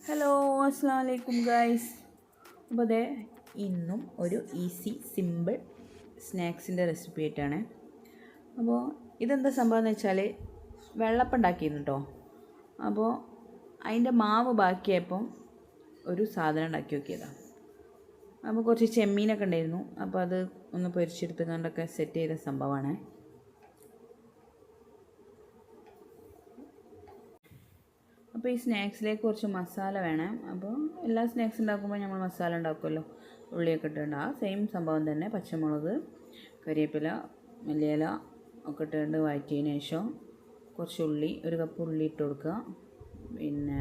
Hello അസ്സലാമു അലൈക്കും guys. അപ്പോൾ അതെ ഇന്നും ഒരു ഈസി സിമ്പിൾ സ്നാക്സിൻ്റെ റെസിപ്പി ആയിട്ടാണ്. അപ്പോൾ ഇതെന്താ സംഭവം എന്ന് വെച്ചാൽ വെള്ളപ്പം ഉണ്ടാക്കിയിരുന്നു കേട്ടോ. അപ്പോൾ അതിൻ്റെ മാവ് ബാക്കിയായപ്പം ഒരു സാധനം ഉണ്ടാക്കി നോക്കിയതാണ്. അപ്പോൾ കുറച്ച് ചെമ്മീനൊക്കെ ഉണ്ടായിരുന്നു. അപ്പോൾ അത് ഒന്ന് പൊരിച്ചെടുത്ത് കണ്ടൊക്കെ സെറ്റ് ചെയ്ത സംഭവമാണ്. അപ്പോൾ ഈ സ്നാക്സിലേക്ക് കുറച്ച് മസാല വേണം. അപ്പോൾ എല്ലാ സ്നാക്സ് ഉണ്ടാക്കുമ്പോൾ നമ്മൾ മസാല ഉണ്ടാക്കുമല്ലോ, ഉള്ളിയൊക്കെ ഇട്ടുണ്ട്. ആ സെയിം സംഭവം തന്നെ. പച്ചമുളക്, കരിവേപ്പില, മല്ലിയില ഒക്കെ ഇട്ടുകൊണ്ട് വഴറ്റിയതിന് ശേഷം കുറച്ച് ഉള്ളി, ഒരു കപ്പ് ഉള്ളി ഇട്ട് കൊടുക്കുക. പിന്നെ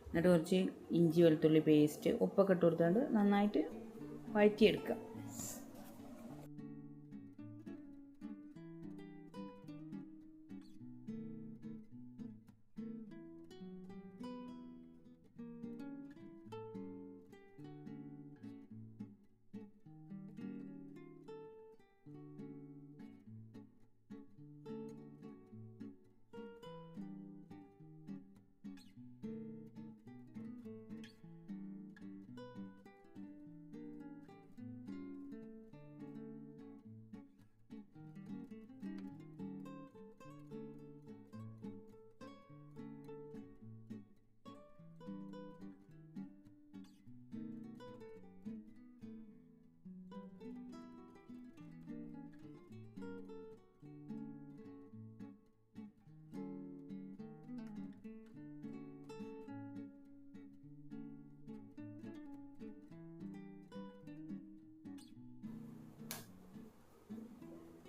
എന്നിട്ട് കുറച്ച് ഇഞ്ചി വെളുത്തുള്ളി പേസ്റ്റ്, ഉപ്പൊക്കെ ഇട്ട് കൊടുത്തുകൊണ്ട് നന്നായിട്ട് വഴറ്റിയെടുക്കുക.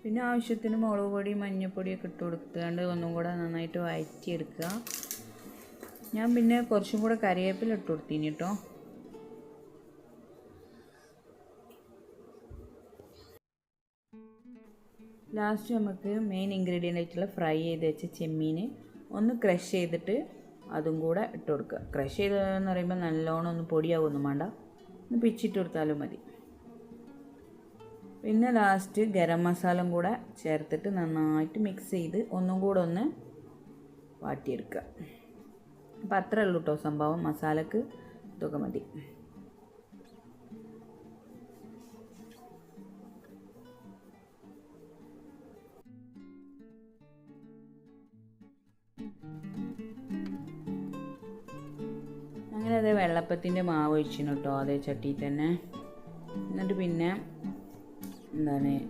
പിന്നെ ആവശ്യത്തിന് മുളക് പൊടി, മഞ്ഞൾപ്പൊടിയൊക്കെ ഇട്ട് കൊടുത്തുകൊണ്ട് ഒന്നും കൂടെ നന്നായിട്ട് വഴറ്റിയെടുക്കുക. ഞാൻ പിന്നെ കുറച്ചും കൂടെ കറിവേപ്പില ഇട്ട് കൊടുത്തിന് കേട്ടോ. ലാസ്റ്റ് നമുക്ക് മെയിൻ ഇൻഗ്രീഡിയൻ്റ് ആയിട്ടുള്ള ഫ്രൈ ചെയ്ത് വെച്ച ചെമ്മീൻ ഒന്ന് ക്രഷ് ചെയ്തിട്ട് അതും കൂടെ ഇട്ട് കൊടുക്കുക. ക്രഷ് ചെയ്തതെന്ന് പറയുമ്പോൾ നല്ലോണം ഒന്ന് പൊടിയാകൊന്നും വേണ്ട, ഒന്ന് പിച്ചിട്ട് കൊടുത്താലും മതി. പിന്നെ ലാസ്റ്റ് ഗരം മസാലയും കൂടെ ചേർത്തിട്ട് നന്നായിട്ട് മിക്സ് ചെയ്ത് ഒന്നും കൂടെ ഒന്ന് വാട്ടിയെടുക്കുക. അപ്പോൾ അത്രേ ഉള്ളൂ കേട്ടോ സംഭവം. മസാലക്ക് ഇതൊക്കെ മതി. അങ്ങനെ അതേ വെള്ളപ്പത്തിൻ്റെ മാവ് ഒഴിച്ചിന് കേട്ടോ, അതേ ചട്ടിയിൽ തന്നെ. എന്നിട്ട് പിന്നെ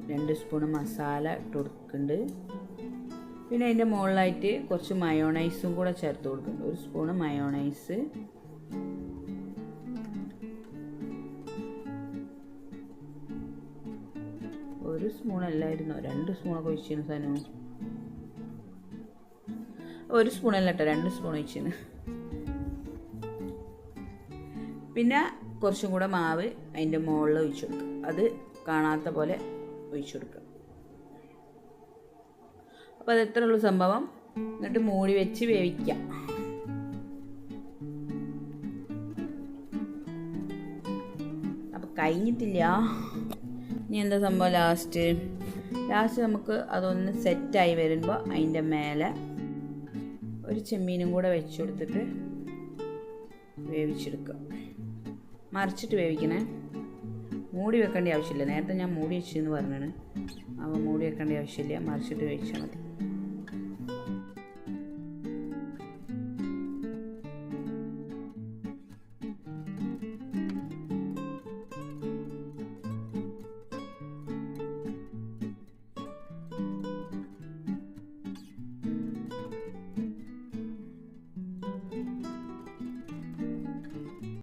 2 സ്പൂണ് മസാല ഇട്ട് കൊടുക്കുന്നുണ്ട്. പിന്നെ അതിൻ്റെ മുകളിലായിട്ട് കുറച്ച് മയോണൈസും കൂടെ ചേർത്ത് കൊടുക്കുന്നുണ്ട്. 1 സ്പൂണ് മയോണൈസ്, ഒരു സ്പൂണല്ലായിരുന്നോ, 2 സ്പൂണൊക്കെ ഒഴിച്ചിരുന്നു സാധനം. 1 സ്പൂണല്ല കേട്ടോ, 2 സ്പൂൺ ഒഴിച്ചിരുന്നു. പിന്നെ കുറച്ചും കൂടെ മാവ് അതിൻ്റെ മുകളിൽ ഒഴിച്ചു കൊടുക്കും. അത് കാണാത്ത പോലെ ഒഴിച്ചു കൊടുക്കുക. അപ്പോൾ അത് എത്ര ഉള്ളൂ സംഭവം. എന്നിട്ട് മൂടി വെച്ച് വേവിക്കാം. അപ്പോൾ കഴിഞ്ഞിട്ടില്ല. ഇനി എന്താ സംഭവം, ലാസ്റ്റ് നമുക്ക് അതൊന്ന് സെറ്റായി വരുമ്പോൾ അതിൻ്റെ മേലെ ഒരു ചെമ്മീനും കൂടെ വെച്ച് കൊടുത്തിട്ട് വേവിച്ചെടുക്കുക. മറിച്ചിട്ട് വേവിക്കണേ, മൂടി വെക്കേണ്ട ആവശ്യമില്ല. നേരത്തെ ഞാൻ മൂടി വെച്ചെന്ന് പറഞ്ഞാണ്. അപ്പോൾ മൂടി വെക്കേണ്ട ആവശ്യമില്ല, മറിച്ചിട്ട് വേവിച്ചാൽ മതി.